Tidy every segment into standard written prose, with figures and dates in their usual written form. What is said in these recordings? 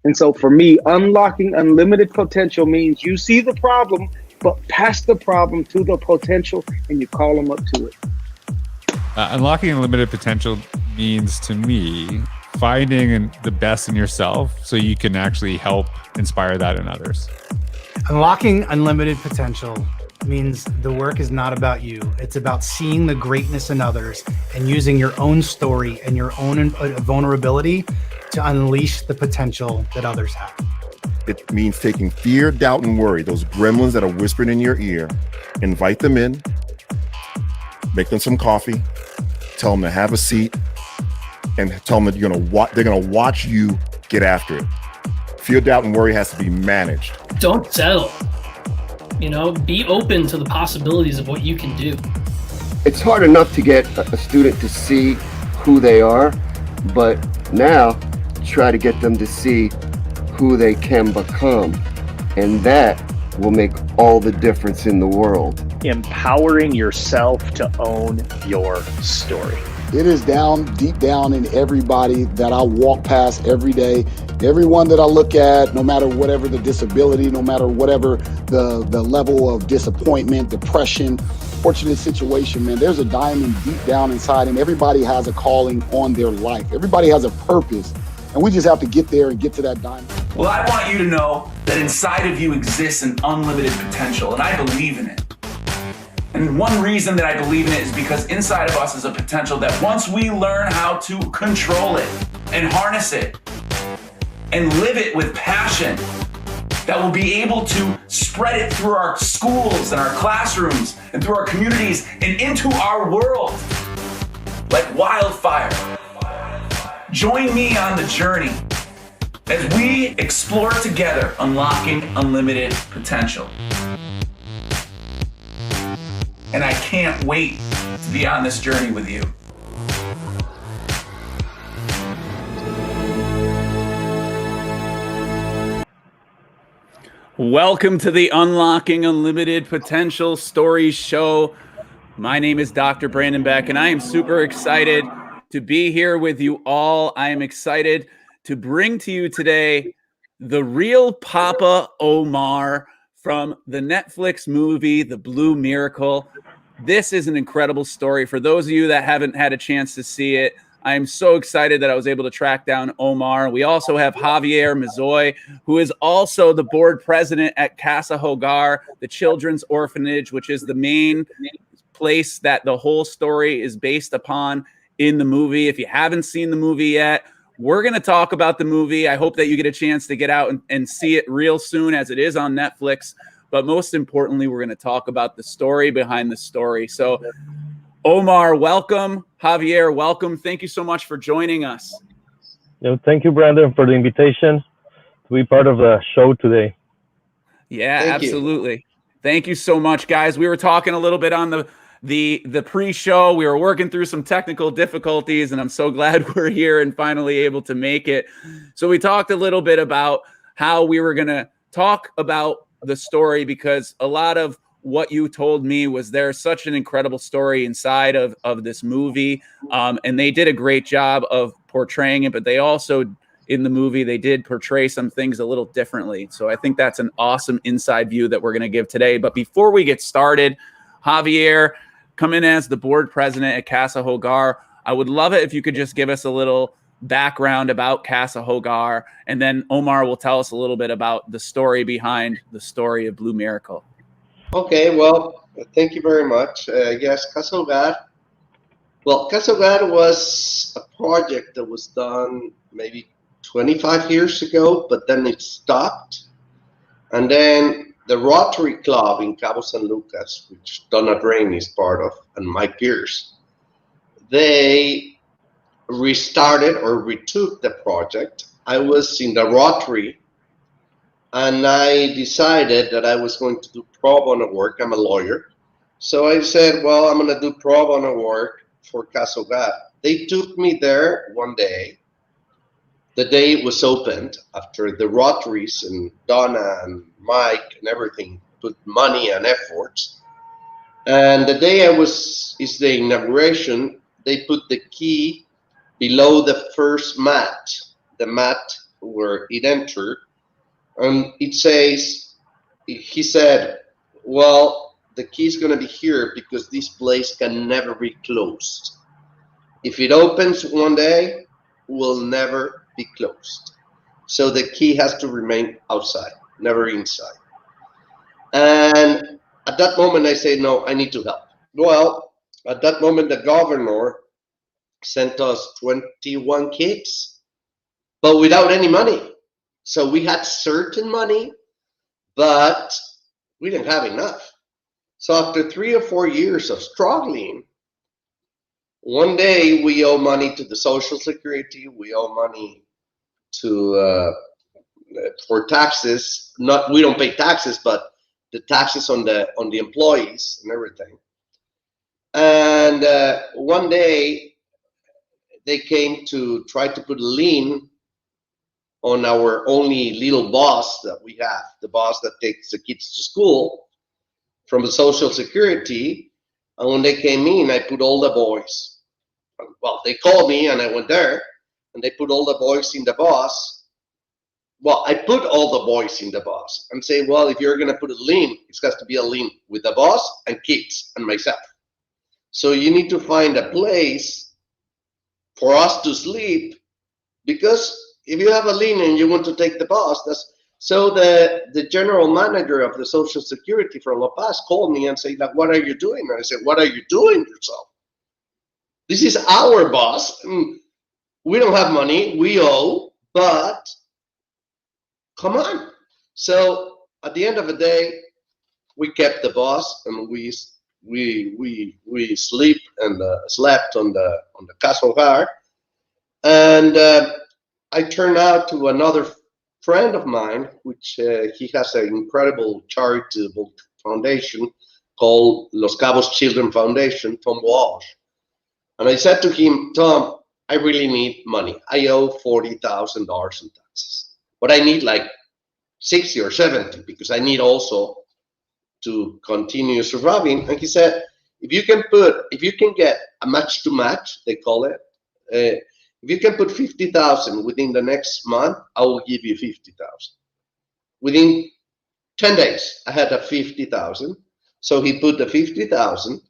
And so for me, unlocking unlimited potential means you see the problem, but pass the problem to the potential and you call them up to it. Unlocking unlimited potential means to me finding the best in yourself so you can actually help inspire that in others. Unlocking unlimited potential means the work is not about you. It's about seeing the greatness in others and using your own story and your own vulnerability to unleash the potential that others have. It means taking fear, doubt, and worry, those gremlins that are whispered in your ear, invite them in, make them some coffee, tell them to have a seat, and tell them that they're gonna watch you get after it. Fear, doubt, and worry has to be managed. Don't settle. Be open to the possibilities of what you can do. It's hard enough to get a student to see who they are, but now try to get them to see who they can become. And that will make all the difference in the world. Empowering yourself to own your story. It is deep down in everybody that I walk past every day. Everyone that I look at, no matter whatever the disability, no matter whatever the level of disappointment, depression, fortunate situation, man, there's a diamond deep down inside, and everybody has a calling on their life. Everybody has a purpose, and we just have to get there and get to that diamond. Well, I want you to know that inside of you exists an unlimited potential, and I believe in it. And one reason that I believe in it is because inside of us is a potential that once we learn how to control it and harness it and live it with passion, that we'll be able to spread it through our schools and our classrooms and through our communities and into our world like wildfire. Join me on the journey as we explore together unlocking unlimited potential. And I can't wait to be on this journey with you. Welcome to the Unlocking Unlimited Potential Stories Show. My name is Dr. Brandon Beck, and I am super excited to be here with you all. I am excited to bring to you today the real Papa Omar from the Netflix movie, The Blue Miracle. This is an incredible story. For those of you that haven't had a chance to see it, I am so excited that I was able to track down Omar. We also have Javier Mazoy, who is also the board president at Casa Hogar, the children's orphanage, which is the main place that the whole story is based upon in the movie. If you haven't seen the movie yet, we're going to talk about the movie. I hope that you get a chance to get out and see it real soon, as it is on Netflix. But most importantly, we're going to talk about the story behind the story. So, Omar, welcome. Javier, welcome. Thank you so much for joining us. Thank you, Brandon, for the invitation to be part of the show today. Yeah, absolutely. Thank you so much, guys. We were talking a little bit on the pre-show. We were working through some technical difficulties, and I'm so glad we're here and finally able to make it. So we talked a little bit about how we were going to talk about the story, because a lot of what you told me was there's such an incredible story inside of this movie. And they did a great job of portraying it, but they also, in the movie, they did portray some things a little differently. So I think that's an awesome inside view that we're going to give today. But before we get started, Javier, come in as the board president at Casa Hogar. I would love it if you could just give us a little background about Casa Hogar, and then Omar will tell us a little bit about the story behind the story of Blue Miracle. Okay, well, thank you very much. Yes, Casa Hogar. Well, Casa Hogar was a project that was done maybe 25 years ago, but then it stopped. And then the Rotary Club in Cabo San Lucas, which Donna Drain is part of, and Mike Pierce, they restarted or retook the project. I was in the Rotary, and I decided that I was going to do pro bono work. I'm a lawyer. So I said, well, I'm going to do pro bono work for Casa Hogar. They took me there one day, the day it was opened, after the Rotaries and Donna and Mike and everything put money and efforts. And the day is the inauguration, they put the key below the first mat, the mat where it entered, and it says, he said, well, the key is going to be here because this place can never be closed. If it opens one day, will never be closed. So the key has to remain outside, never inside. And at that moment, I say, no, I need to help. Well, at that moment, the governor sent us 21 kids, but without any money. So we had certain money, but we didn't have enough. So after 3 or 4 years of struggling, one day we owe money to the Social Security, we owe money to for taxes. Not, we don't pay taxes, but the taxes on the employees and everything. And one day they came to try to put a lien on our only little boss that we have, the boss that takes the kids to school from the Social Security. And when they came in, I put all the boys. Well, they called me and I went there, and they put all the boys in the boss. Well, I put all the boys in the boss and say, well, if you're going to put a lien, it has to be a lien with the boss and kids and myself. So you need to find a place for us to sleep, because if you have a lien and you want to take the boss, that's so the general manager of the Social Security from La Paz called me and said, like, what are you doing? And I said, what are you doing yourself? This is our boss. We don't have money, we owe, but come on. So at the end of the day, we kept the boss, and we sleep and slept on the Casa Hogar. And I turned out to another friend of mine, which he has an incredible charitable foundation called Los Cabos Children Foundation, Tom Walsh. And I said to him, Tom, I really need money. I owe $40,000 in taxes, but I need like 60 or 70 because I need also to continue surviving. And he said, if you can get a match to match, they call it, if you can put 50,000 within the next month, I will give you 50,000. Within 10 days, I had a 50,000. So he put the 50,000,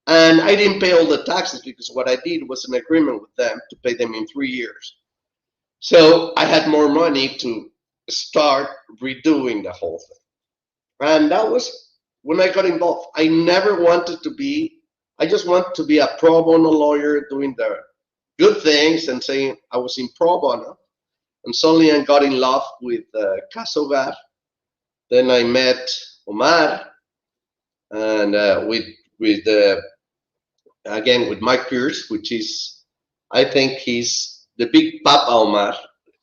and I didn't pay all the taxes because what I did was an agreement with them to pay them in 3 years. So I had more money to start redoing the whole thing. And that was when I got involved. I never wanted to be, I just wanted to be a pro bono lawyer doing the good things and saying I was in pro bono. And suddenly I got in love with Casa Hogar. Then I met Omar, and again with Mike Pierce, which is, I think he's the big Papa Omar.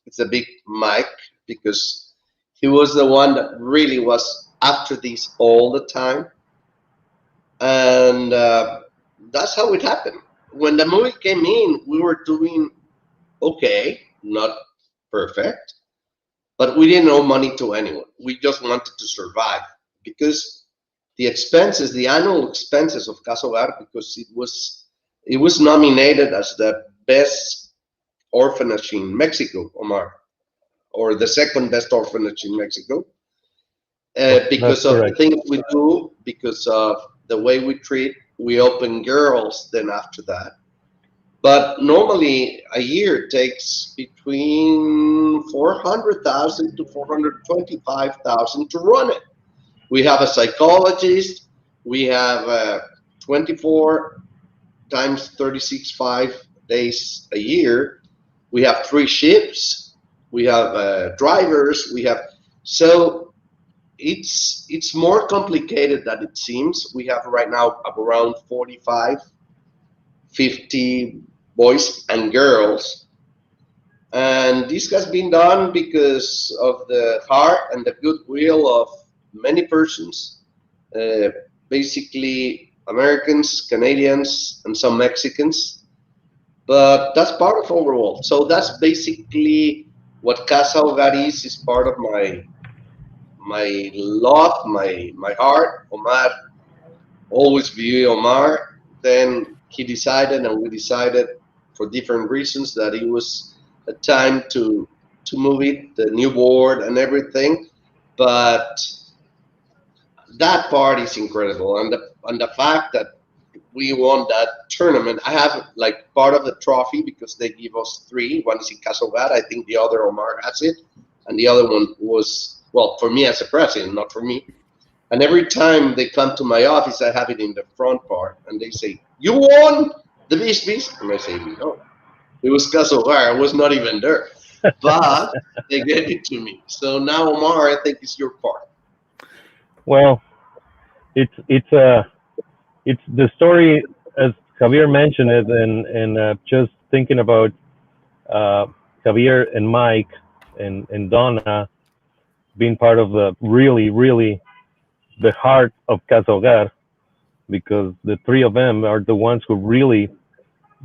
It's a big Mike, because he was the one that really was after this all the time. And that's how it happened. When the movie came in, we were doing okay, not perfect, but we didn't owe money to anyone. We just wanted to survive, because the expenses, the annual expenses of Casa Hogar, because it was nominated as the best orphanage in Mexico, Omar, or the second best orphanage in Mexico, because of the things we do, because of the way we treat. We open girls then after that. But normally a year takes between 400,000 to 425,000 to run it. We have a psychologist. We have 24 times 36, 5 days a year. We have 3 shifts. We have drivers. We have, so it's more complicated than it seems. We have right now around 45, 50 boys and girls. And this has been done because of the heart and the goodwill of many persons, basically Americans, Canadians, and some Mexicans. But that's part of our world. So that's basically what Casa Hogar is part of my love, my heart. Omar, always view Omar. Then he decided, and we decided for different reasons, that it was a time to to move it, the new board and everything. But that part is incredible, and the fact that we won that tournament. I have like part of the trophy because they give us three. One is in Casa Hogar. I think the other Omar has it, and the other one was, well, for me as a president, not for me. And every time they come to my office, I have it in the front part, and they say, "You won the Beast," and I say, "No, it was Casa Hogar. I was not even there." But they gave it to me. So now, Omar, I think it's your part. Well, it's the story, as Javier mentioned it, and just thinking about Javier and Mike and Donna being part of the really the heart of Casa Hogar, because the three of them are the ones who really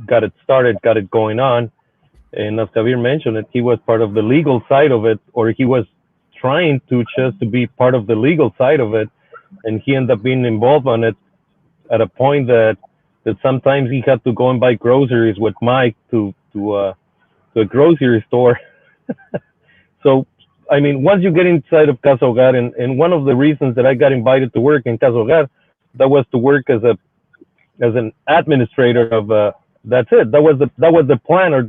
got it started, got it going on. And as Javier mentioned it, he was part of the legal side of it, or he was trying to just to be part of the legal side of it, and he ended up being involved on it at a point that sometimes he had to go and buy groceries with Mike to a grocery store. So, I mean, once you get inside of Casa Hogar, and one of the reasons that I got invited to work in Casa Hogar, that was to work as an administrator of that's it. That was the plan, or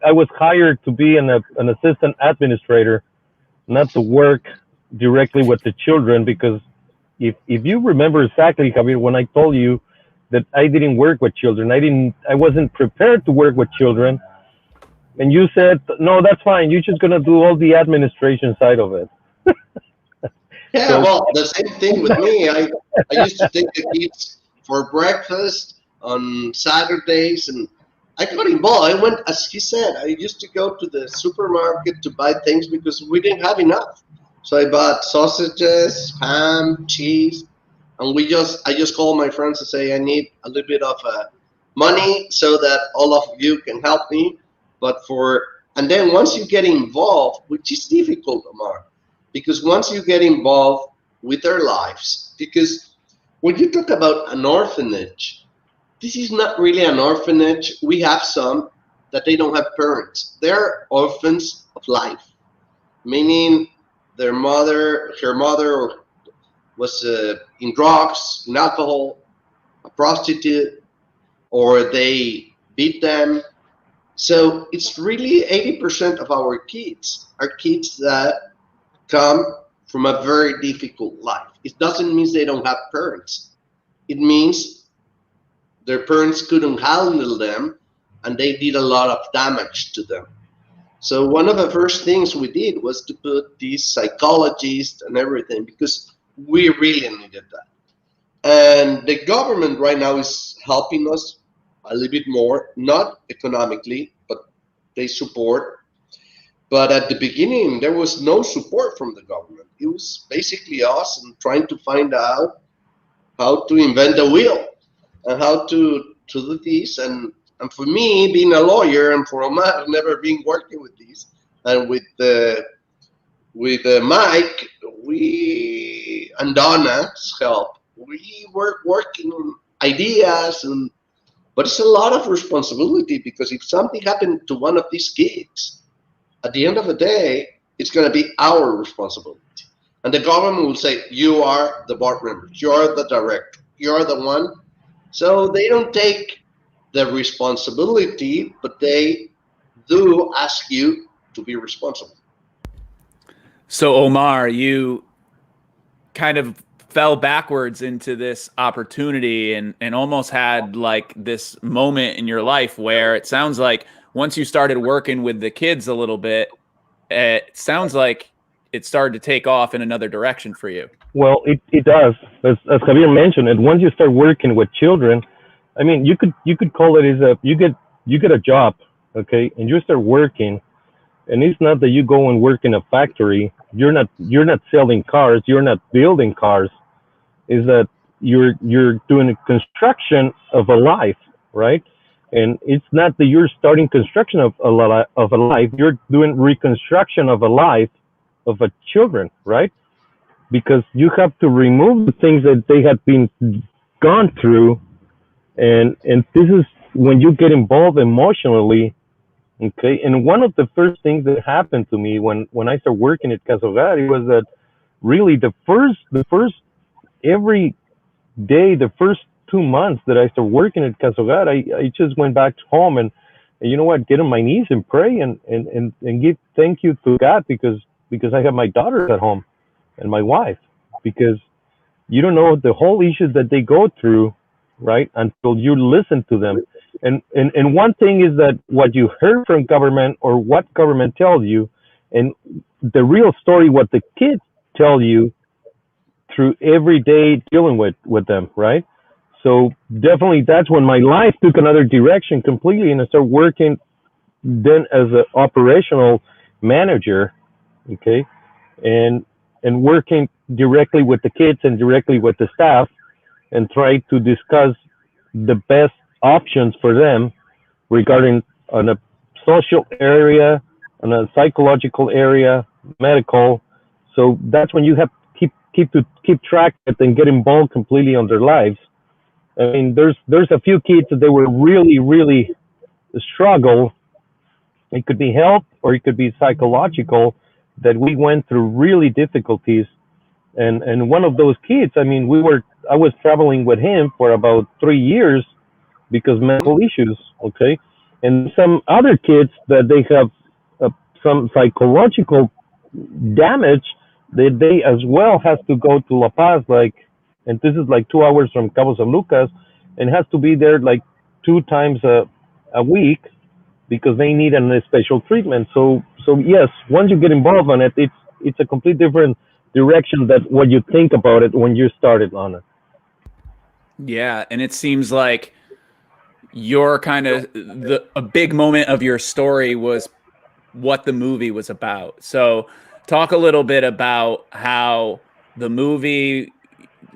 I was hired to be an assistant administrator, not to work directly with the children, because if you remember exactly, Javier, when I told you that I didn't work with children, I wasn't prepared to work with children, and you said, "No, that's fine. You're just gonna do all the administration side of it." Yeah, so, well, the same thing with me. I used to take the kids for breakfast on Saturdays, and I got involved. I went, as he said, I used to go to the supermarket to buy things because we didn't have enough. So I bought sausages, ham, cheese, and I just called my friends to say I need a little bit of money so that all of you can help me. And then once you get involved, which is difficult, Omar, because once you get involved with their lives, because when you talk about an orphanage, this is not really an orphanage. We have some that they don't have parents. They're orphans of life, meaning her mother was in drugs, in alcohol, a prostitute, or they beat them. So it's really 80% of our kids are kids that come from a very difficult life. It doesn't mean they don't have parents. It means their parents couldn't handle them, and they did a lot of damage to them. So one of the first things we did was to put these psychologists and everything, because we really needed that. And the government right now is helping us a little bit more, not economically, but they support. But at the beginning, there was no support from the government. It was basically us and trying to find out how to invent the wheel and how to do this. And for me, being a lawyer, and for Omar, never been working with this, and with Mike, and Donna's help, we were working on ideas, but it's a lot of responsibility, because if something happened to one of these kids, at the end of the day, it's going to be our responsibility. And the government will say, "You are the board member, you're the director, you're the one." So they don't take the responsibility, but they do ask you to be responsible. So Omar, you kind of fell backwards into this opportunity and almost had like this moment in your life where it sounds like once you started working with the kids a little bit, it sounds like it started to take off in another direction for you. Well, it does. As Javier mentioned, and once you start working with children, I mean, you could call it as you get a job, okay, and you start working, and it's not that you go and work in a factory. You're not selling cars. You're not building cars. Is that you're doing a construction of a life, right? And it's not that you're starting construction of a life. You're doing reconstruction of a life of a children, right? Because you have to remove the things that they have been gone through, and this is when you get involved emotionally. Okay, and one of the first things that happened to me when I started working at Casa Hogar was that really the first every day, the first 2 months that I started working at Casa Hogar, I just went back home and you know what, get on my knees and pray and give thank you to God because I have my daughters at home and my wife, because you don't know the whole issues that they go through, right? Until you listen to them. And one thing is that what you heard from government or what government tells you, and the real story, what the kids tell you through every day dealing with them, right? So definitely that's when my life took another direction completely, and I started working then as an operational manager, okay, and working directly with the kids and directly with the staff, and try to discuss the best options for them regarding on a social area, on a psychological area, medical. So that's when you have to keep track of it and get involved completely on their lives. I mean, there's a few kids that they were really struggle. It could be health or it could be psychological, that we went through really difficulties. And one of those kids, I mean, I was traveling with him for about 3 years because medical issues, okay? And some other kids that they have some psychological damage, they as well has to go to La Paz, like, and this is like 2 hours from Cabo San Lucas, and has to be there like 2 times a week because they need a special treatment. So yes, once you get involved on it, it's a complete different direction that what you think about it when you started on it. Yeah, and it seems like your kind of a big moment of your story was what the movie was about. So talk a little bit about how the movie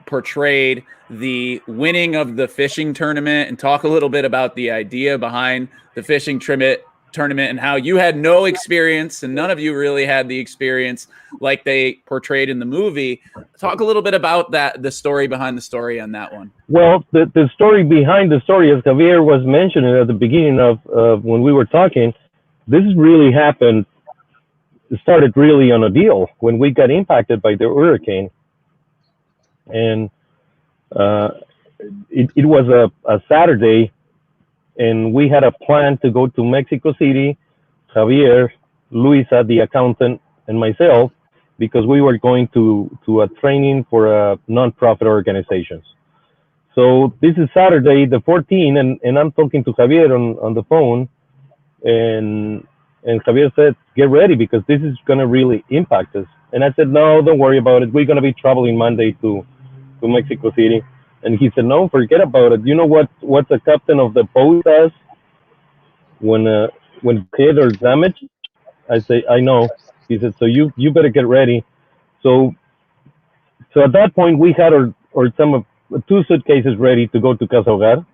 portrayed the winning of the fishing tournament, and talk a little bit about the idea behind the fishing tournament and how you had no experience and none of you really had the experience like they portrayed in the movie. Talk a little bit about that, the story behind the story on that one. Well, the story behind the story, as Javier was mentioning at the beginning of when we were talking, this really happened, started really on a deal when we got impacted by the hurricane. And it was a Saturday, and we had a plan to go to Mexico City, Javier, Luisa, the accountant, and myself, because we were going to a training for a nonprofit organizations. So this is Saturday, the 14th, and I'm talking to Javier on the phone, and Javier said, get ready because this is going to really impact us. And I said, no, don't worry about it. We're going to be traveling Monday to Mexico City. And he said, no, forget about it. You know what the captain of the boat does when hit or damaged? I say, I know. He said, so you better get ready. So at that point, we had our 2 suitcases ready to go to Casa Hogar,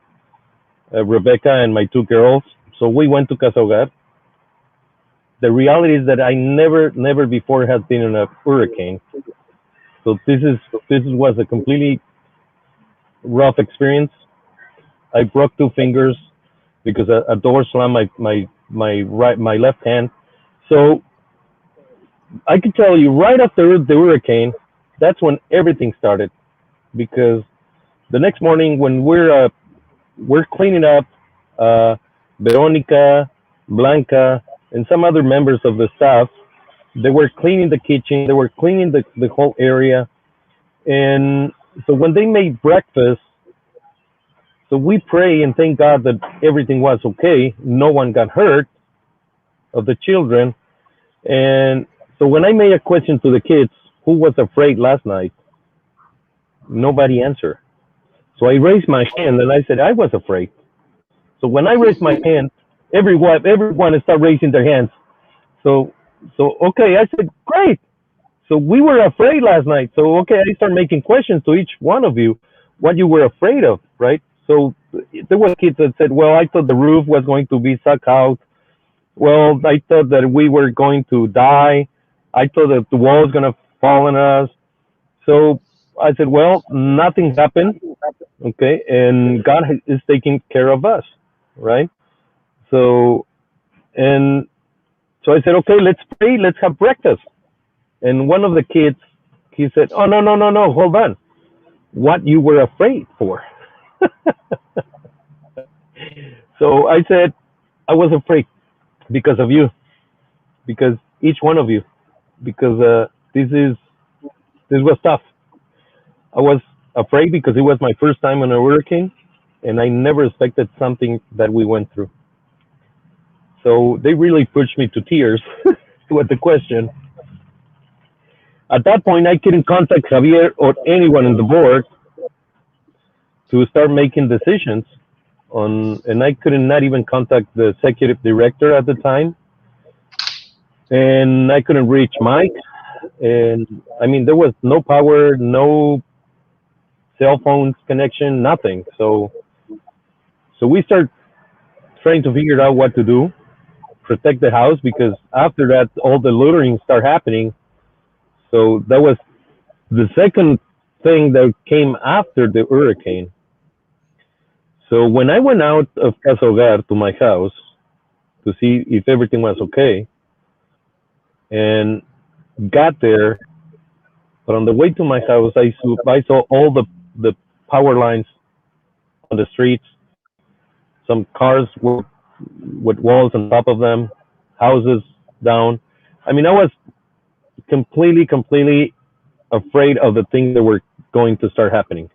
Rebecca and my 2 girls. So we went to Casa Hogar. The reality is that I never before had been in a hurricane. So this was a completely rough experience. I broke 2 fingers because a door slammed my left hand. So I can tell you right after the hurricane, that's when everything started, because the next morning when we're cleaning up, Veronica, Blanca, and some other members of the staff, they were cleaning the kitchen, they were cleaning the whole area. And so when they made breakfast, so we pray and thank God that everything was okay. No one got hurt of the children. And so when I made a question to the kids, who was afraid last night? Nobody answered. So I raised my hand and I said, I was afraid. So when I raised my hand, everyone started raising their hands. So okay, I said, great. So we were afraid last night. So okay, I started making questions to each one of you, what you were afraid of, right? So there were kids that said, well, I thought the roof was going to be sucked out. Well, I thought that we were going to die. I thought that the wall was going to fall on us. So I said, well, nothing happened, okay, and God is taking care of us, right? So, And so I said, okay, let's pray, let's have breakfast. And one of the kids, he said, oh, no, hold on. What you were afraid for? So I said, I was afraid because of you, because each one of you, because this was tough. I was afraid because it was my first time on a hurricane, and I never expected something that we went through. So they really pushed me to tears with the question. At that point, I couldn't contact Javier or anyone on the board to start making decisions on, and I couldn't not even contact the executive director at the time, and I couldn't reach Mike, and I mean there was no power, no cell phones connection, nothing. So we start trying to figure out what to do, protect the house, because after that all the looting started happening. So that was the second thing that came after the hurricane. So when I went out of Casa Hogar to my house to see if everything was okay, and got there, but on the way to my house, I saw all the power lines on the streets, some cars with walls on top of them, houses down. I mean, I was completely afraid of the things that were going to start happening.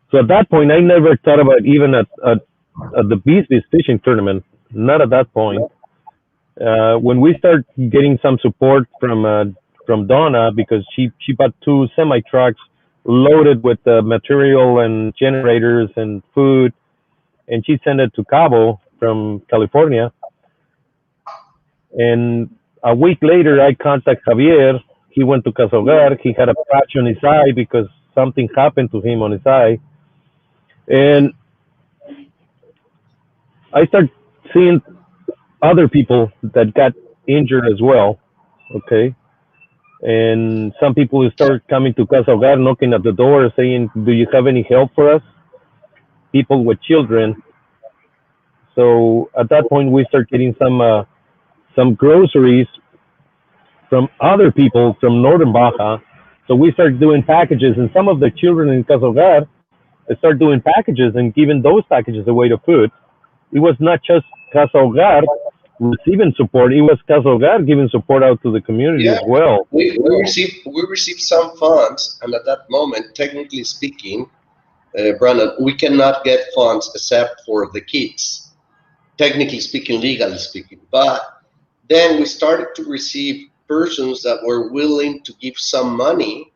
So at that point, I never thought about even at the Beast fishing tournament. Not at that point. When we start getting some support from Donna, because she bought 2 semi trucks loaded with material and generators and food, and she sent it to Cabo from California. And a week later, I contacted Javier. He went to Casa Hogar. He had a patch on his eye because something happened to him on his eye. And I started seeing other people that got injured as well, okay? And some people started coming to Casa Hogar, knocking at the door, saying, do you have any help for us? People with children. So at that point, we started getting some groceries from other people from Northern Baja. So we started doing packages, and some of the children in Casa Hogar started doing packages and giving those packages away to food. It was not just Casa Hogar receiving support, it was Casa Hogar giving support out to the community as well. We received some funds, and at that moment, technically speaking, Brandon, we cannot get funds except for the kids, technically speaking, legally speaking. But then we started to receive persons that were willing to give some money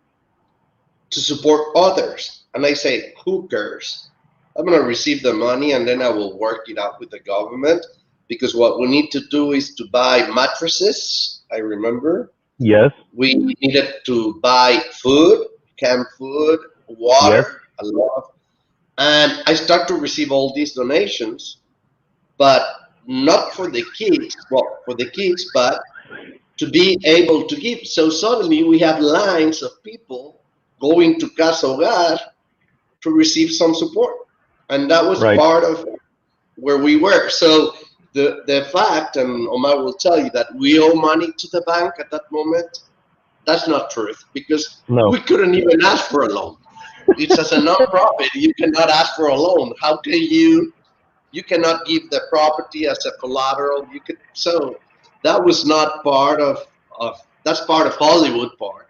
to support others. And I say, who cares? I'm going to receive the money and then I will work it out with the government, because what we need to do is to buy mattresses. I remember. Yes. We needed to buy food, canned food, water, yes. A lot. And I start to receive all these donations, but not for the kids, well, for the kids, but to be able to give. So suddenly we have lines of people going to Casa Hogar to receive some support. And that was right. Part of where we were. So the fact, and Omar will tell you, that we owe money to the bank at that moment, that's not truth, because we couldn't even ask for a loan. It's as a non-profit, you cannot ask for a loan. How can you cannot give the property as a collateral. So that was not part of that's part of Hollywood part.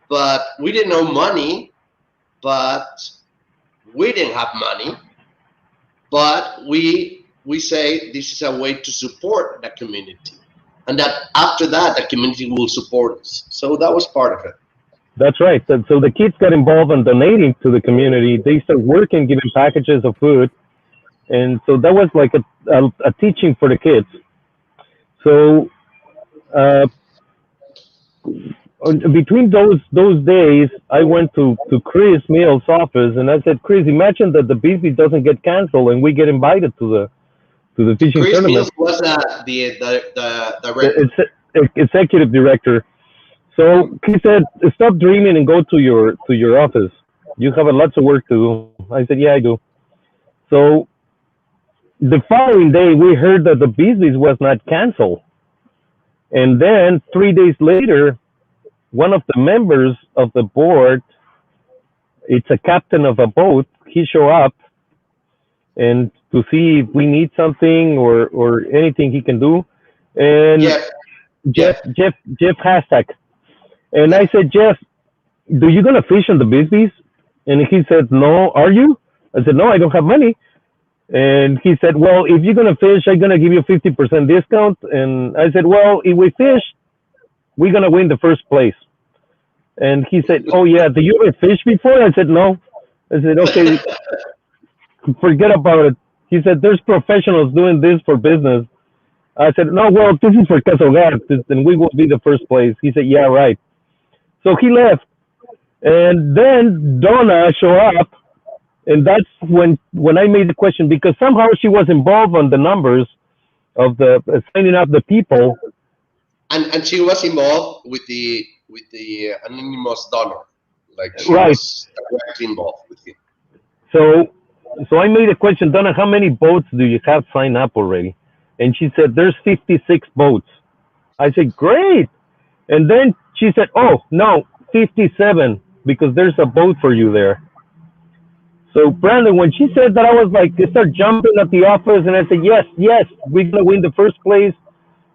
But we didn't know money, but we didn't have money. But we say this is a way to support the community, and that after that the community will support us. So that was part of it. That's right. So the kids got involved in donating to the community. They started working, giving packages of food, and so that was like a teaching for the kids. So between those days, I went to Chris Mills' office and I said, Chris, imagine that the BB doesn't get canceled and we get invited to the fishing Chris tournament. Mills was the director. Executive director. So he said, stop dreaming and go to your office. You have lots of work to do. I said, yeah, I do. So the following day, we heard that the business was not canceled. And then 3 days later, one of the members of the board, it's a captain of a boat, he show up and to see if we need something or anything he can do. And Jeff hashtag. And I said, Jeff, do you gonna fish on the business? And he said, no, are you? I said, no, I don't have money. And he said, well, if you're going to fish, I'm going to give you 50% discount. And I said, well, if we fish, we're going to win the first place. And he said, oh, yeah, do you ever fish before? I said, no. I said, okay, forget about it. He said, there's professionals doing this for business. I said, no, well, this is for Casa Hogar, and we will be the first place. He said, yeah, right. So he left. And then Donna showed up. And that's when I made the question, because somehow she was involved on the numbers of the signing up the people. And she was involved with the anonymous donor, like she right. was directly involved with him. So I made a question, Donna, how many boats do you have signed up already? And she said, there's 56 boats. I said, great. And then she said, oh, no, 57, because there's a boat for you there. So Brandon, when she said that, I was like, I started jumping at the office, and I said, yes, we're gonna win the first place.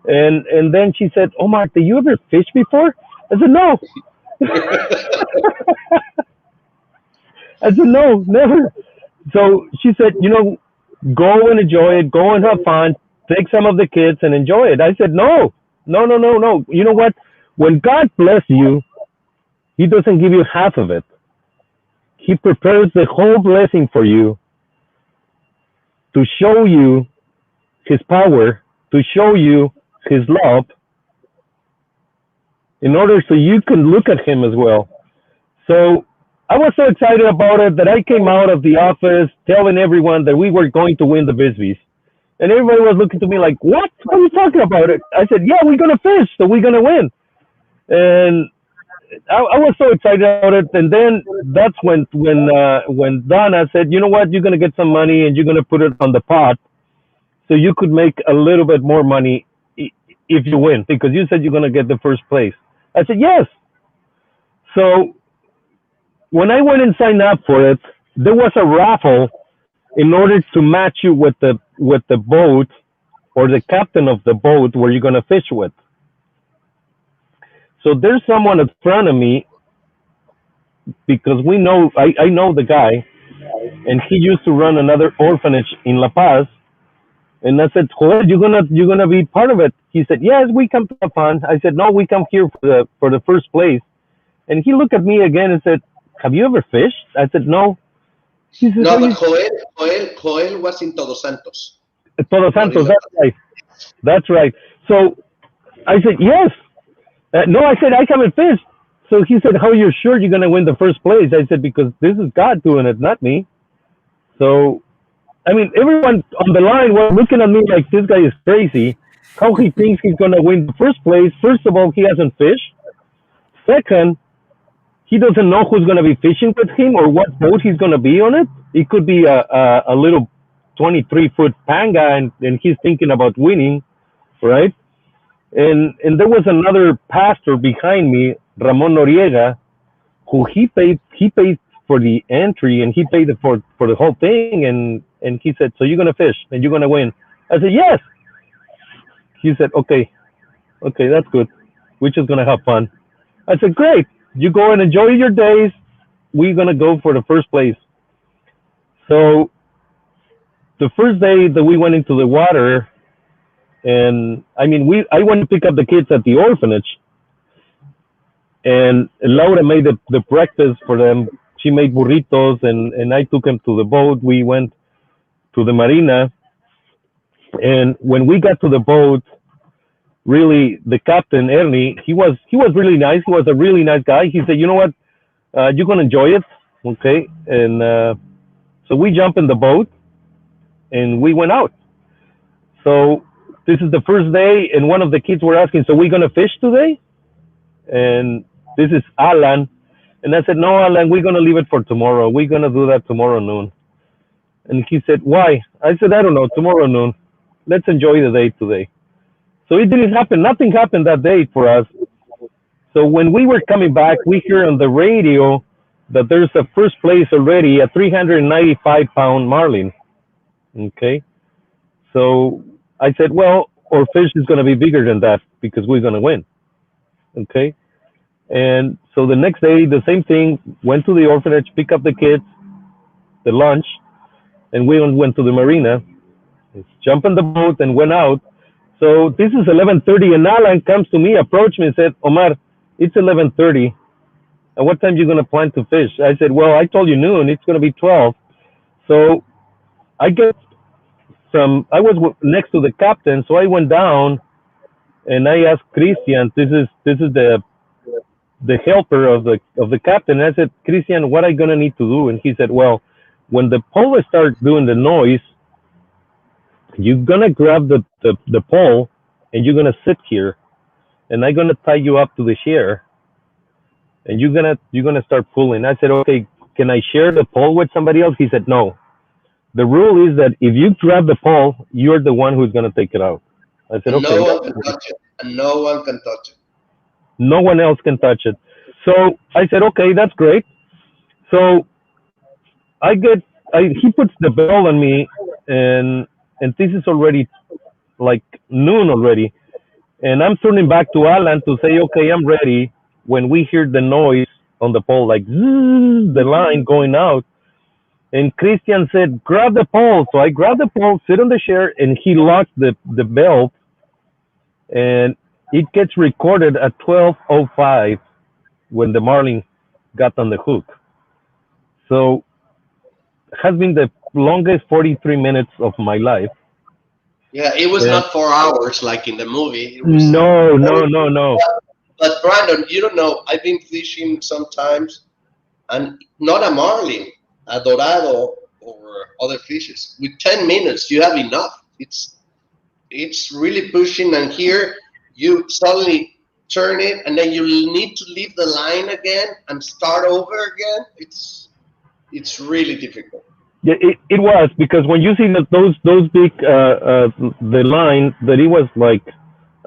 And then she said, Omar, did you ever fish before? I said, no. I said, no, never. So she said, go and enjoy it, go and have fun, take some of the kids and enjoy it. I said, no. You know what? When God bless you, He doesn't give you half of it. He prepares the whole blessing for you to show you His power, to show you His love, in order so you can look at Him as well. So I was so excited about it that I came out of the office telling everyone that we were going to win the Bisbees. And everybody was looking to me like, what? What are you talking about? I said, yeah, we're going to fish, so we're going to win. And I was so excited about it, and then that's when Donna said, you know what, you're going to get some money and you're going to put it on the pot so you could make a little bit more money if you win, because you said you're going to get the first place. I said, yes. So when I went and signed up for it, there was a raffle in order to match you with the boat or the captain of the boat where you're going to fish with. So there's someone in front of me, because we know, I know the guy, and he used to run another orphanage in La Paz. And I said, Joel, you're gonna be part of it. He said, yes, we come to have fun. I said, no, we come here for the first place. And he looked at me again and said, have you ever fished? I said, no. He said, no, but Joel was in Todos Santos. Todos Santos, that's right. That's right. So I said, yes. No, I said, I haven't fished. So he said, how are you sure you're going to win the first place? I said, because this is God doing it, not me. So, I mean, everyone on the line was looking at me like, this guy is crazy. How he thinks he's going to win the first place. First of all, he hasn't fished. Second, he doesn't know who's going to be fishing with him or what boat he's going to be on it. It could be a little 23-foot panga, and he's thinking about winning, right? And there was another pastor behind me, Ramon Noriega, who he paid for the entry, and he paid for the whole thing. And he said, so you're going to fish and you're going to win. I said, yes. He said, okay, that's good. We're just going to have fun. I said, great. You go and enjoy your days. We're going to go for the first place. So the first day that we went into the water, and I mean, I went to pick up the kids at the orphanage, and Laura made the breakfast for them. She made burritos, and I took them to the boat. We went to the marina, and when we got to the boat, really, the captain, Ernie, he was really nice. He was a really nice guy. He said, you know what, you're going to enjoy it, okay? And so we jumped in the boat, and we went out. So this is the first day, and one of the kids were asking, so we're going to fish today? And this is Alan. And I said, no, Alan, we're going to leave it for tomorrow. We're going to do that tomorrow noon. And he said, why? I said, I don't know, tomorrow noon. Let's enjoy the day today. So it didn't happen. Nothing happened that day for us. So when we were coming back, we hear on the radio that there's a first place already, a 395-pound marlin. Okay. So I said, well, our fish is going to be bigger than that because we're going to win. Okay. And so the next day, the same thing, went to the orphanage, pick up the kids, the lunch, and we went to the marina, jumped in the boat and went out. So this is 11:30, and Alan comes to me, approached me and said, Omar, it's 11:30. At what time are you going to plan to fish? I said, well, I told you noon. It's going to be 12. So I I was next to the captain, so I went down and I asked Christian, this is the helper of the captain. And I said, Christian, what am I going to need to do? And he said, well, when the pole starts doing the noise, you're going to grab the pole and you're going to sit here and I'm going to tie you up to the chair and you're going to start pulling. I said, okay, can I share the pole with somebody else? He said, no. The rule is that if you grab the pole, you're the one who's going to take it out. I said, okay. No one can touch it. And no one can touch it. No one else can touch it. So I said, okay, that's great. So he puts the bell on me and this is already like noon already. And I'm turning back to Alan to say, okay, I'm ready. When we hear the noise on the pole, like zzz, the line going out. And Christian said, grab the pole. So I grabbed the pole, sit on the chair, and he locked the belt. And it gets recorded at 12:05 when the marlin got on the hook. So it has been the longest 43 minutes of my life. Yeah, it was not 4 hours like in the movie. It was No. But Brandon, you don't know, I've been fishing sometimes, and not a marlin, a dorado or other fishes. With 10 minutes, you have enough. It's really pushing, and here you suddenly turn it, and then you need to leave the line again and start over again. It's really difficult. Yeah, it was, because when you see those big the line, that it was like,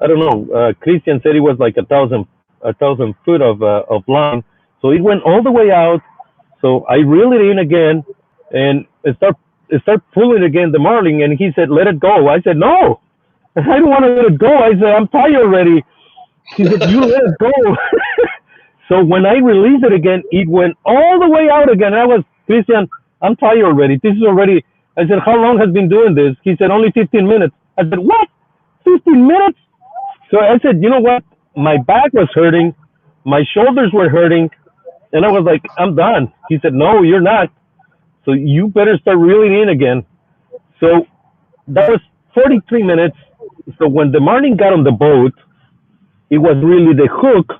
I don't know, Christian said it was like a thousand foot of line, so it went all the way out. So I reeled it in again and start pulling again the marlin, and he said, let it go. I said, no, I don't want to let it go. I said, I'm tired already. He said, you let it go. So when I released it again, it went all the way out again. I was, Christian, I'm tired already. This is already, I said, how long has been doing this? He said, only 15 minutes. I said, what? 15 minutes? So I said, you know what? My back was hurting. My shoulders were hurting. And I was like, I'm done. He said, no, you're not. So you better start reeling in again. So that was 43 minutes. So when the marlin got on the boat, it was really the hook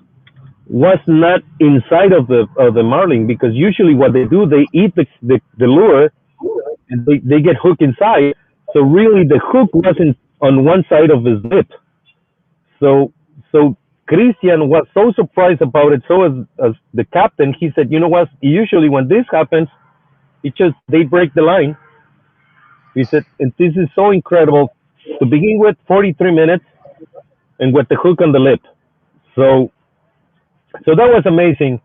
was not inside of the marlin, because usually what they do, they eat the lure and they get hooked inside. So really the hook wasn't on one side of his lip. So Christian was so surprised about it. So as the captain, he said, you know what, usually when this happens, they break the line. He said, and this is so incredible to begin with, 43 minutes and with the hook on the lip. So that was amazing.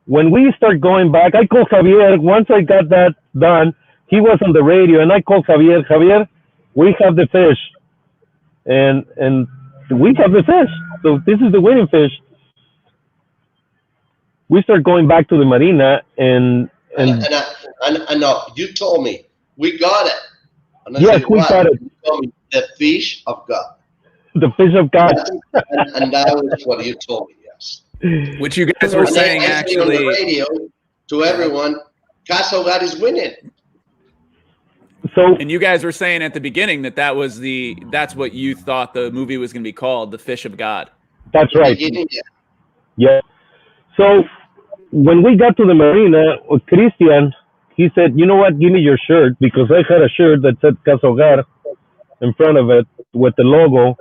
When we start going back, I called Javier. Once I got that done, he was on the radio, and I called Javier. Javier, we have the fish, and we have the fish. So this is the winning fish. We start going back to the marina, and no, you told me we got it. And I yes, said, we got it. You told me the fish of God. The fish of God. and that was what you told me. Yes. Which you guys were saying actually on the radio to everyone, Casa Hogar is winning. So, and you guys were saying at the beginning that's what you thought the movie was going to be called, The Fish of God. That's right. Yeah. So when we got to the marina, Christian, he said, you know what, give me your shirt, because I had a shirt that said Casa Hogar in front of it with the logo,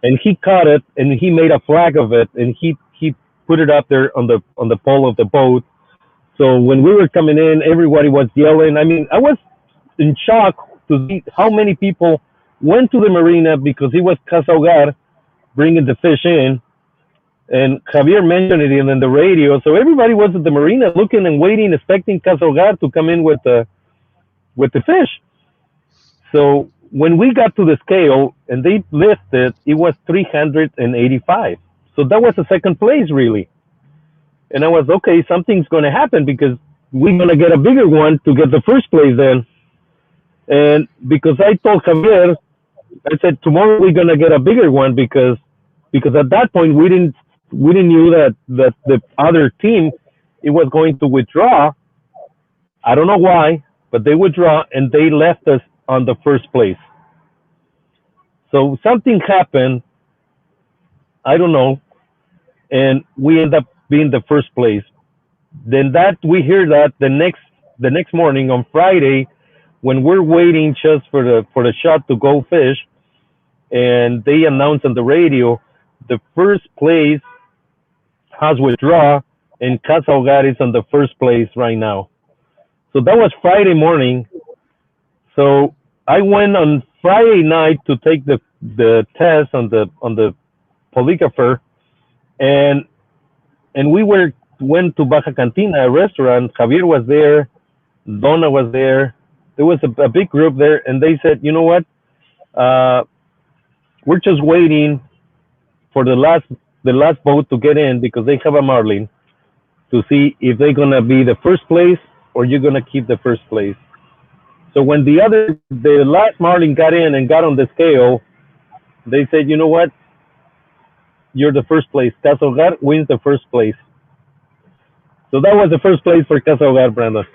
and he caught it and he made a flag of it, and he put it up there on the pole of the boat. So when we were coming in, everybody was yelling. I mean, I was in shock to see how many people went to the marina because it was Casa Hogar bringing the fish in. And Javier mentioned it in the radio. So everybody was at the marina looking and waiting, expecting Casa Hogar to come in with the fish. So when we got to the scale and they listed, it was 385. So that was the second place, really. And I was, okay, something's going to happen because we're going to get a bigger one to get the first place then. And because I told Javier, I said, tomorrow we're going to get a bigger one because at that point we didn't knew that the other team, it was going to withdraw. I don't know why, but they withdraw and they left us on the first place. So something happened, I don't know, and we end up being the first place. Then we hear that the next morning on Friday, when we're waiting just for the shot to go fish, and they announce on the radio, the first place has withdraw, and Casa Hogar is on the first place right now. So that was Friday morning. So I went on Friday night to take the test on the polygrapher, and we went to Baja Cantina, a restaurant. Javier was there, Donna was there. There was a big group there, and they said, you know what? We're just waiting for the last boat to get in because they have a marlin to see if they're gonna be the first place or you're gonna keep the first place. So when the last marlin got in and got on the scale, they said, you know what? You're the first place. Casa Hogar wins the first place. So that was the first place for Casa Hogar, Brandon.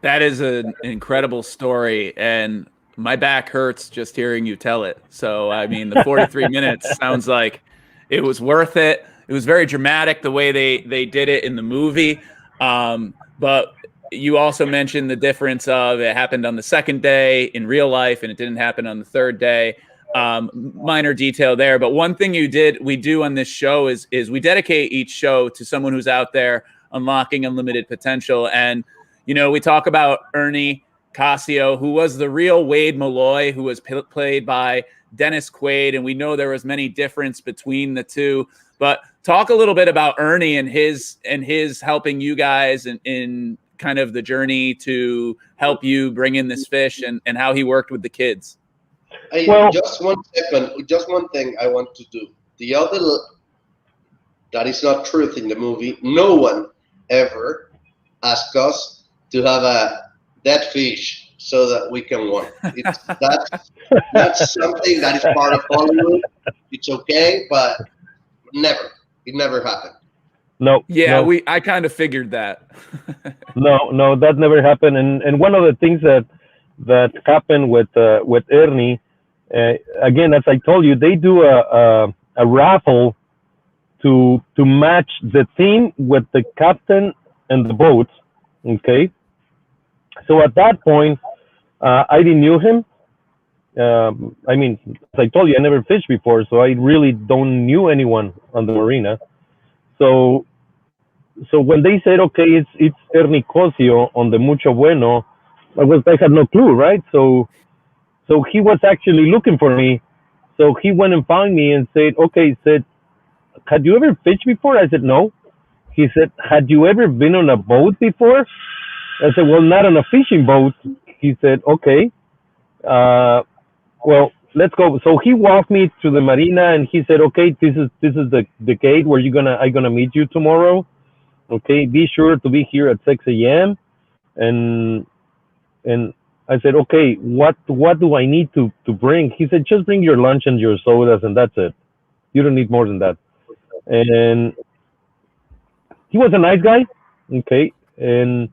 That is an incredible story, and my back hurts just hearing you tell it. So, I mean, the 43 minutes sounds like it was worth it. It was very dramatic the way they did it in the movie. But you also mentioned the difference of it happened on the second day in real life and it didn't happen on the third day. Minor detail there. But one thing we do on this show is we dedicate each show to someone who's out there unlocking unlimited potential. And, you know, we talk about Ernie Casio, who was the real Wade Malloy, who was played by Dennis Quaid. And we know there was many difference between the two, but talk a little bit about Ernie and his helping you guys in kind of the journey to help you bring in this fish and how he worked with the kids. Just 1 second, just one thing I want to do. The other, that is not truth in the movie. No one ever asked us to have a dead fish so that we can work. That's something that is part of Hollywood. It's okay, but it never happened. No. Yeah, no. I kind of figured that. No, that never happened. And one of the things that happened with Ernie, again, as I told you, they do a raffle to match the theme with the captain and the boat. Okay. So at that point, I didn't knew him. I mean, as I told you, I never fished before, so I really don't knew anyone on the marina. So when they said, okay, it's Ernie Cosio on the Mucho Bueno, I had no clue, right? So he was actually looking for me. So he went and found me and said, had you ever fished before? I said, no. He said, had you ever been on a boat before? I said, well, not on a fishing boat. He said, okay, well, let's go. So he walked me to the marina and he said, okay, this is the gate where I'm gonna meet you tomorrow. Okay, be sure to be here at 6 a.m. And I said, okay, what do I need to bring? He said, just bring your lunch and your sodas and that's it. You don't need more than that. And he was a nice guy, okay, and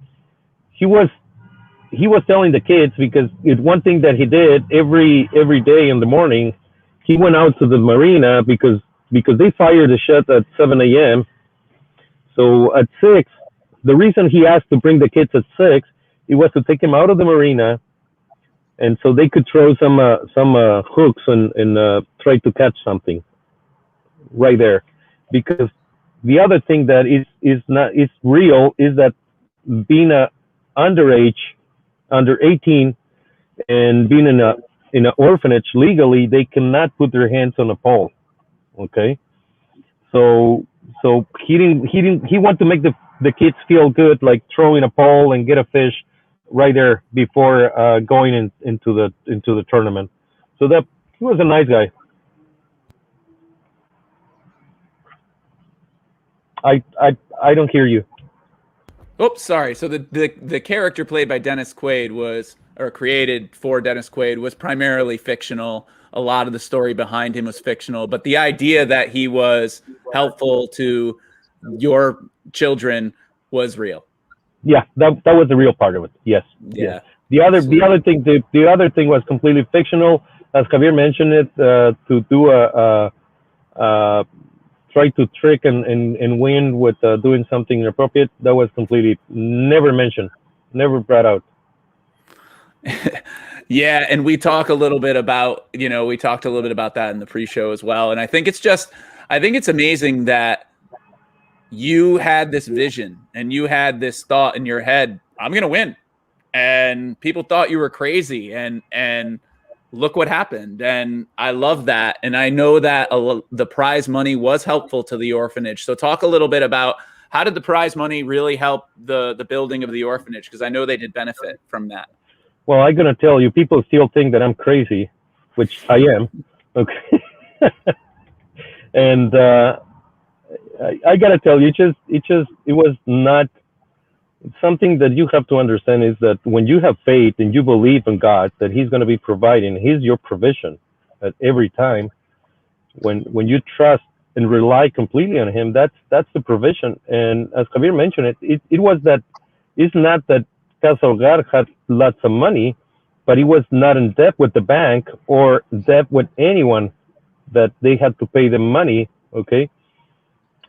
he was telling the kids, because it's one thing that he did every day in the morning, he went out to the marina because they fired the shot at 7 a.m. So at 6, the reason he asked to bring the kids at 6, it was to take them out of the marina, and so they could throw some hooks and try to catch something right there. Because the other thing that is real is that being a underage under 18 and being in an orphanage legally, they cannot put their hands on a pole. Okay, so he wanted to make the kids feel good, like throwing a pole and get a fish right there before going into the tournament. So that he was a nice guy. I don't hear you. Oops, sorry. So the character played by Dennis Quaid was, or created for Dennis Quaid, was primarily fictional. A lot of the story behind him was fictional, but the idea that he was helpful to your children was real. Yeah, that was the real part of it. Yes. Yeah. Yes. The other thing was completely fictional, as Javier mentioned it, to do try to trick and win with doing something inappropriate. That was completely never mentioned, never brought out. Yeah, and we talked a little bit about that in the pre-show as well. And I think it's amazing that you had this vision and you had this thought in your head, I'm going to win. And people thought you were crazy, and look what happened. And I love that. And I know that the prize money was helpful to the orphanage. So talk a little bit about, how did the prize money really help the building of the orphanage? Because I know they did benefit from that. Well, I'm going to tell you, people still think that I'm crazy, which I am. Okay. And I got to tell you, it was not something that you have to understand, is that when you have faith and you believe in God, that he's going to be providing, he's your provision at every time. When you trust and rely completely on him, that's the provision. And as Javier mentioned, it's not that Casa Hogar had lots of money, but he was not in debt with the bank or debt with anyone that they had to pay them money, okay?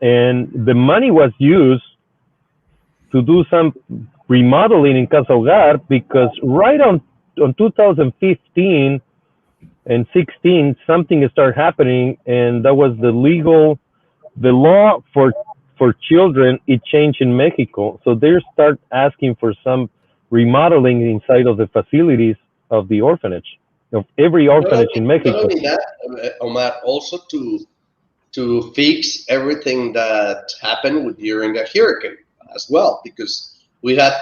And the money was used to do some remodeling in Casa Hogar, because right on 2015 and 16, something started happening, and that was the law for children, it changed in Mexico. So they start asking for some remodeling inside of the facilities of the orphanage, of every orphanage in Mexico. Not only that, Omar, also to fix everything that happened during a hurricane as well, because we had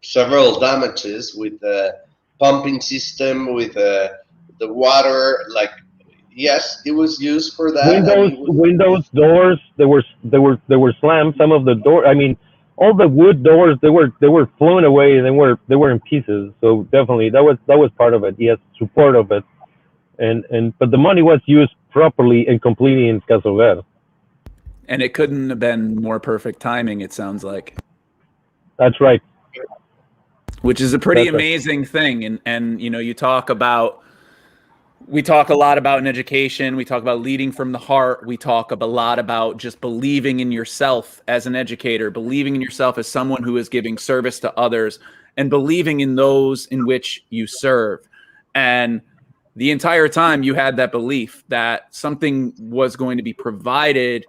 several damages with the pumping system, with the water. Like, yes, it was used for that. Windows, doors, they were slammed. Some of the door, I mean, all the wood doors, they were flown away, and they were in pieces. So definitely that was part of it. Yes, support of it, but the money was used properly and completely in Casa Hogar. And it couldn't have been more perfect timing, it sounds like. That's right. Which is a pretty amazing thing. And you know, we talk a lot about in education, we talk about leading from the heart, we talk a lot about just believing in yourself as an educator, believing in yourself as someone who is giving service to others, and believing in those in which you serve. And the entire time you had that belief that something was going to be provided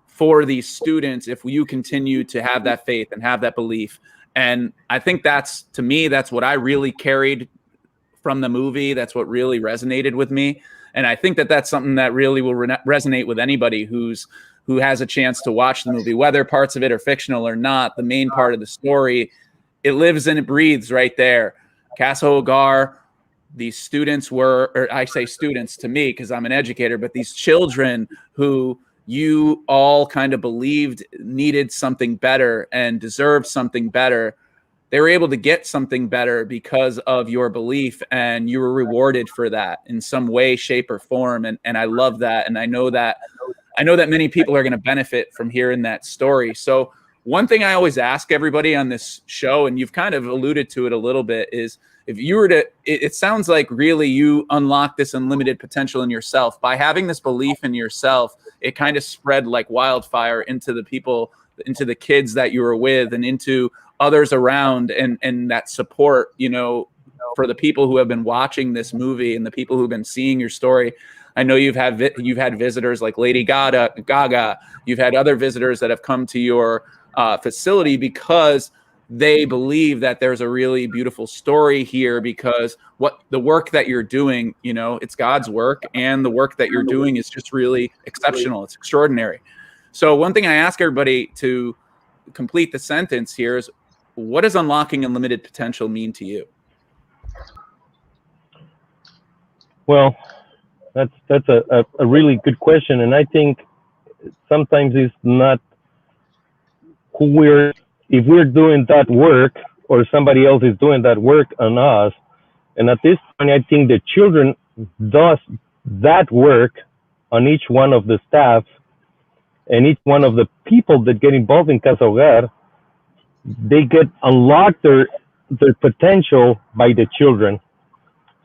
for these students if you continue to have that faith and have that belief. And I think that's what I really carried from the movie. That's what really resonated with me. And I think that that's something that really will resonate with anybody who has a chance to watch the movie, whether parts of it are fictional or not. The main part of the story, it lives and it breathes right there. Casa Hogar, these students were, or I say students to me because I'm an educator, but these children who you all kind of believed needed something better and deserved something better, they were able to get something better because of your belief, and you were rewarded for that in some way, shape, or form. And I love that. And I know that many people are going to benefit from hearing that story. So one thing I always ask everybody on this show, and you've kind of alluded to it a little bit, is if you were to, it sounds like really you unlock this unlimited potential in yourself by having this belief in yourself. It kind of spread like wildfire into the people, into the kids that you were with, and into others around, and that support, you know, for the people who have been watching this movie and the people who've been seeing your story. I know you've had visitors like Lady Gaga. You've had other visitors that have come to your facility because they believe that there's a really beautiful story here, because what the work that you're doing, you know, it's God's work, and the work that you're doing is just really exceptional. It's extraordinary. So one thing I ask everybody to complete the sentence here is, what does unlocking unlimited potential mean to you? Well, that's a really good question, and I think sometimes it's not who we're, if we're doing that work or somebody else is doing that work on us. And at this point, I think the children does that work on each one of the staff and each one of the people that get involved in Casa Hogar. They get unlocked their potential by the children.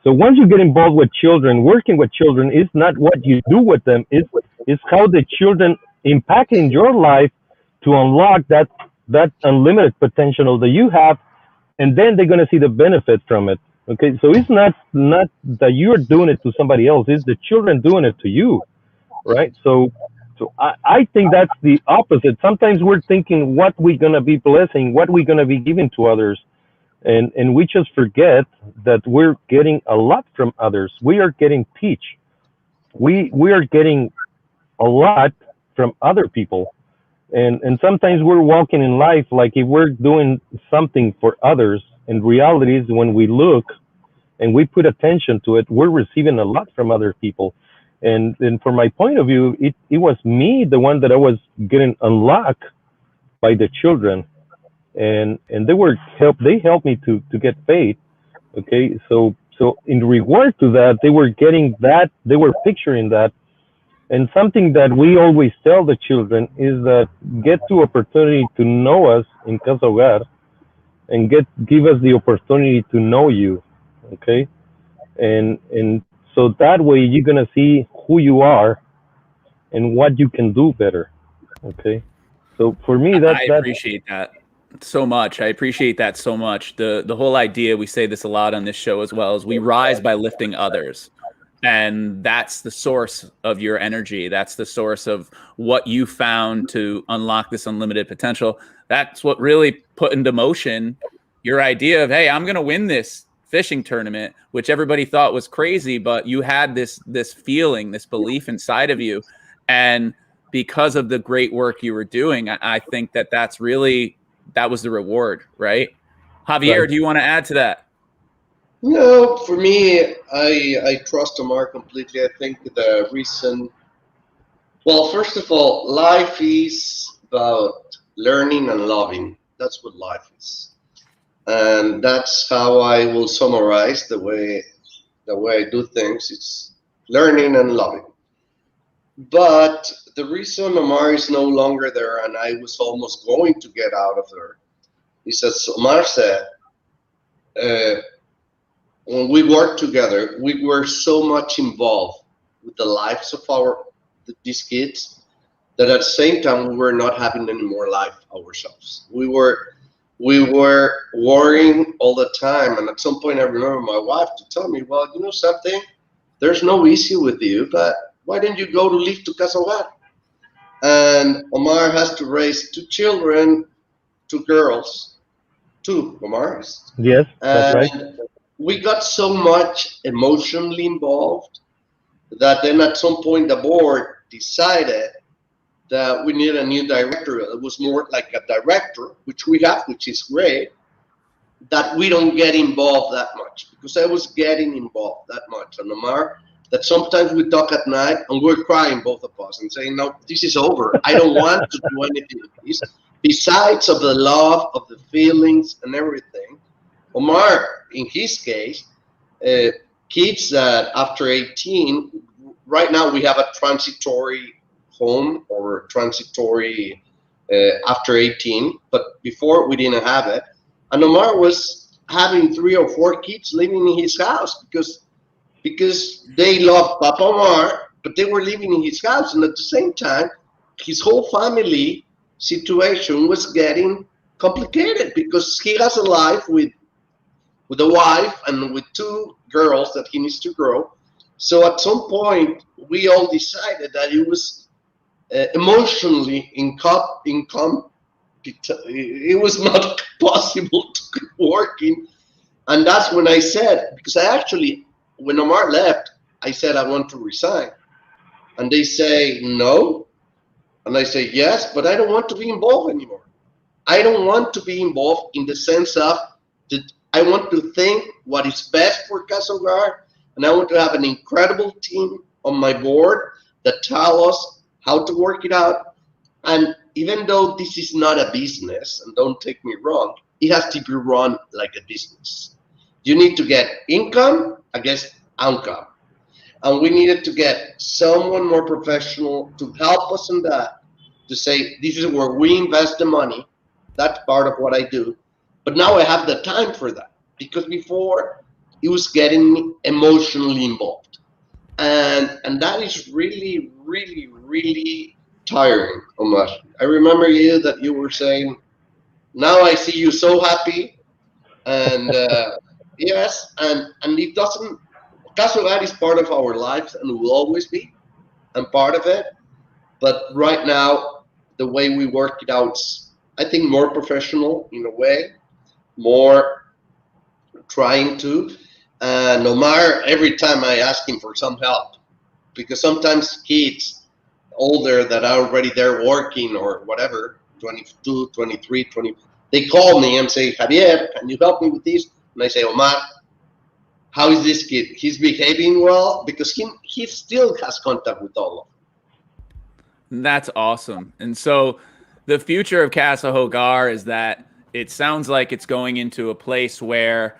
So once you get involved with children, working with children is not what you do with them, it's how the children impact in your life to unlock that unlimited potential that you have, and then they're going to see the benefit from it. Okay, so it's not that you're doing it to somebody else, it's the children doing it to you, right? So I think that's the opposite. Sometimes we're thinking what we're going to be blessing, what we're going to be giving to others. And we just forget that we're getting a lot from others. We are getting teach. We are getting a lot from other people. And sometimes we're walking in life like if we're doing something for others. In reality is when we look and we put attention to it, we're receiving a lot from other people. And from my point of view, it was me, the one that I was getting unlocked by the children. And they helped me to get faith. Okay, so in reward to that, they were getting that, they were picturing that. And something that we always tell the children is that get the opportunity to know us in Casa Hogar, and give us the opportunity to know you. Okay, and so that way you're gonna see who you are and what you can do better. Okay, so for me I appreciate that so much. I appreciate that so much. The whole idea, we say this a lot on this show as well, is we rise by lifting others. And that's the source of your energy. That's the source of what you found to unlock this unlimited potential. That's what really put into motion your idea of, hey, I'm going to win this fishing tournament, which everybody thought was crazy, but you had this feeling, this belief inside of you. And because of the great work you were doing, I think that was the reward, right? Javier, Right. do you want to add to that? No, for me, I trust Omar completely. I think the reason, well, first of all, life is about learning and loving. That's what life is. And that's how I will summarize the way I do things. It's learning and loving. But the reason Omar is no longer there, and I was almost going to get out of there, is as Omar said, when we worked together, we were so much involved with the lives of these kids that at the same time we were not having any more life ourselves. We were worrying all the time, and at some point I remember my wife to tell me, well, you know something, there's no issue with you, but why didn't you go to live to Casa Hogar? And Omar has to raise 2 children, 2 girls, 2 Omars. Yes, that's right. We got so much emotionally involved that then at some point the board decided that we need a new director. It was more like a director, which we have, which is great, that we don't get involved that much, because I was getting involved that much. And Omar, that sometimes we talk at night and we're crying, both of us, and saying, no, this is over. I don't want to do anything with this. Besides of the love, of the feelings and everything, Omar, in his case, kids that after 18, right now we have a transitory home or transitory after 18, but before we didn't have it. And Omar was having 3 or 4 kids living in his house because they loved Papa Omar, but they were living in his house. And at the same time, his whole family situation was getting complicated because he has a life with a wife and with 2 girls that he needs to grow. So at some point, we all decided that it was emotionally it was not possible to keep working. And that's when I said, because I actually, when Omar left, I said I want to resign. And they say, no. And I say, yes, but I don't want to be involved anymore. I don't want to be involved in the sense of that I want to think what is best for Casa Hogar, and I want to have an incredible team on my board that tell us how to work it out. And even though this is not a business, and don't take me wrong, it has to be run like a business. You need to get income against outcome. And we needed to get someone more professional to help us in that, to say, this is where we invest the money. That's part of what I do. But now I have the time for that, because before it was getting me emotionally involved. And that is really, really, really tiring, Omar. I remember that you were saying, now I see you so happy. And yes, and it doesn't, Casa Hogar is part of our lives and will always be, and part of it. But right now, the way we work it out is, I think, more professional in a way, more trying to. And Omar, every time I ask him for some help, because sometimes kids older that are already there working or whatever, 22, 23, 20, they call me and say, Javier, can you help me with this? And I say, Omar, how is this kid? He's behaving well, because he still has contact with all of them. That's awesome. And so the future of Casa Hogar is that it sounds like it's going into a place where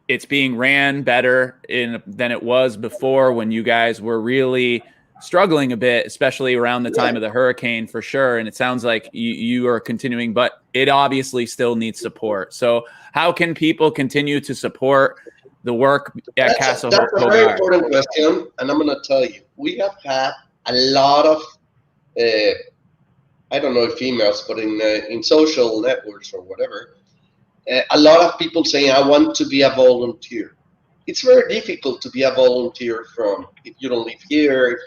it's being ran better than it was before, when you guys were really struggling a bit, especially around the time of the hurricane, for sure. And it sounds like you are continuing, but it obviously still needs support. So how can people continue to support the work at Casa Hogar? That's a very important question, and I'm going to tell you, we have had a lot of, I don't know if emails, but in social networks or whatever, a lot of people saying, I want to be a volunteer. It's very difficult to be a volunteer if you don't live here.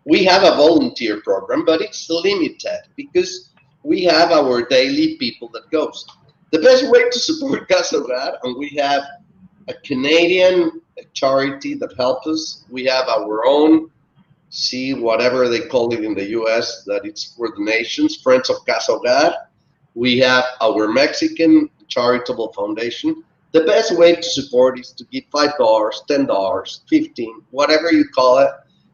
We have a volunteer program, but it's limited because we have our daily people that goes. The best way to support Casa Hogar, and we have a Canadian charity that helps us. We have our own, whatever they call it in the US, that it's for the nations, Friends of Casa Hogar. We have our Mexican charitable foundation. The best way to support is to give $5, $10, $15, whatever you call it.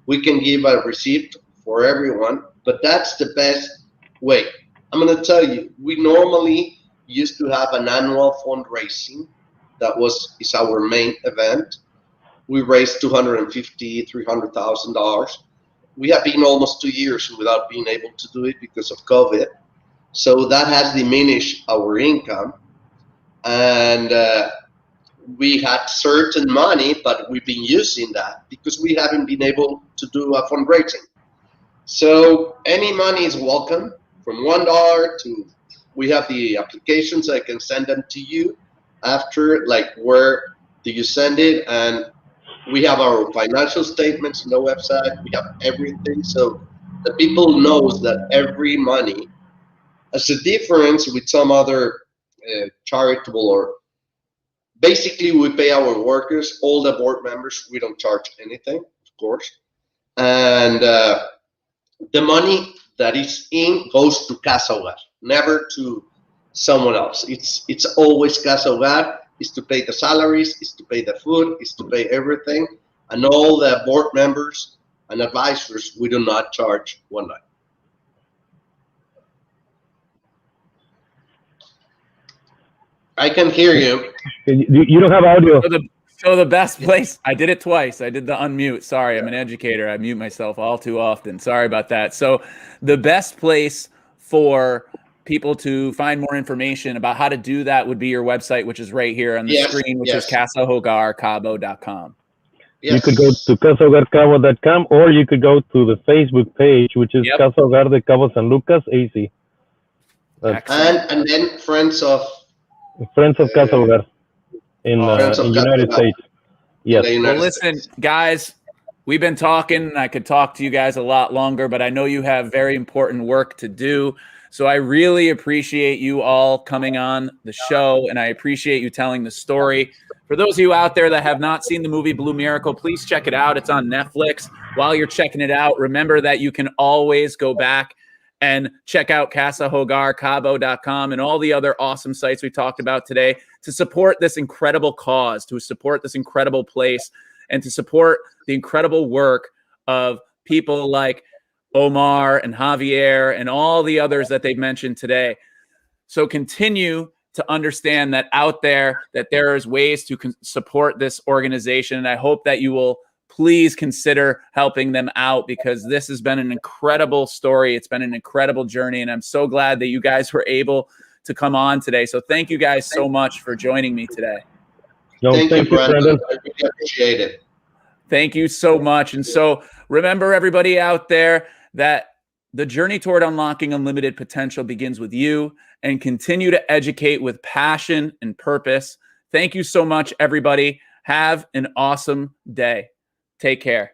We can give a receipt for everyone, but that's the best way. I'm going to tell you, we normally used to have an annual fundraising. That is our main event. We raised $250,000, $300,000. We have been almost 2 years without being able to do it because of COVID. So that has diminished our income. And we had certain money, but we've been using that because we haven't been able to do a fundraising. So any money is welcome, from $1 to, we have the applications, I can send them to you after, like, where do you send it? And we have our financial statements on the website. We have everything, so the people knows that every money, as a difference with some other charitable, or basically we pay our workers, all the board members, we don't charge anything, of course. And the money that is in goes to Casa Hogar, never to someone else. It's always Casa Hogar. Is to pay the salaries, is to pay the food, is to pay everything. And all the board members and advisors, we do not charge one night. I can hear you. You don't have audio. So the best place, I did it twice. I did the unmute. Sorry, I'm an educator. I mute myself all too often. Sorry about that. So the best place for people to find more information about how to do that would be your website, which is right here on the screen, which is casahogarcabo.com. Yes. You could go to casahogarcabo.com, or you could go to the Facebook page, which is Casa Hogar de Cabo San Lucas AC. And then Friends of Casa Hogar in United States. Yes. Well, listen, guys, we've been talking. I could talk to you guys a lot longer, but I know you have very important work to do. So I really appreciate you all coming on the show, and I appreciate you telling the story. For those of you out there that have not seen the movie Blue Miracle, please check it out. It's on Netflix. While you're checking it out, remember that you can always go back and check out Casa Hogar, Cabo.com, and all the other awesome sites we talked about today to support this incredible cause, to support this incredible place, and to support the incredible work of people like Omar and Javier and all the others that they've mentioned today. So continue to understand that out there, that there is ways to support this organization. And I hope that you will please consider helping them out, because this has been an incredible story. It's been an incredible journey. And I'm so glad that you guys were able to come on today. So thank you guys so much for joining me today. No, thank you, Brendan. I really appreciate it. Thank you so much. And so remember, everybody out there, that the journey toward unlocking unlimited potential begins with you, and continue to educate with passion and purpose. Thank you so much, everybody. Have an awesome day. Take care.